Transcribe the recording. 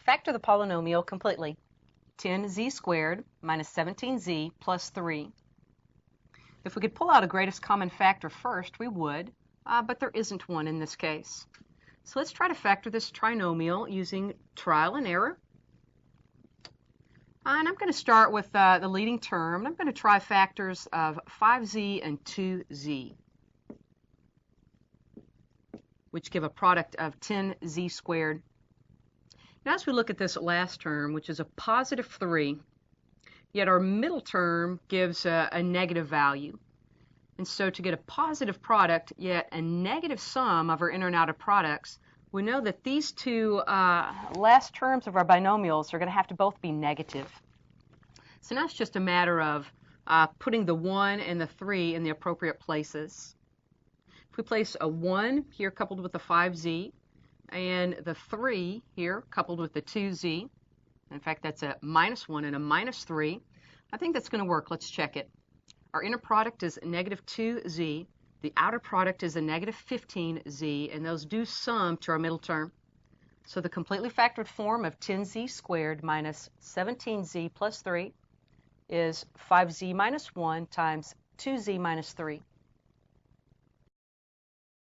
factor the polynomial completely. 10z squared minus 17z plus 3. If we could pull out a greatest common factor first, we would, but there isn't one in this case. So let's try to factor this trinomial using trial and error. And I'm going to start with the leading term. I'm going to try factors of 5z and 2z, which give a product of 10z squared. Now as we look at this last term, which is a positive 3, yet our middle term gives a negative value. And so to get a positive product, yet a negative sum of our inner and outer products, we know that these two last terms of our binomials are going to have to both be negative. So now it's just a matter of putting the 1 and the 3 in the appropriate places. If we place a 1 here coupled with the 5z, and the 3 here coupled with the 2z, in fact that's a minus 1 and a minus 3, I think that's going to work. Let's check it. Our inner product is negative 2z, the outer product is a negative 15z, and those do sum to our middle term. So the completely factored form of 10z squared minus 17z plus 3 is 5z minus 1 times 2z minus 3.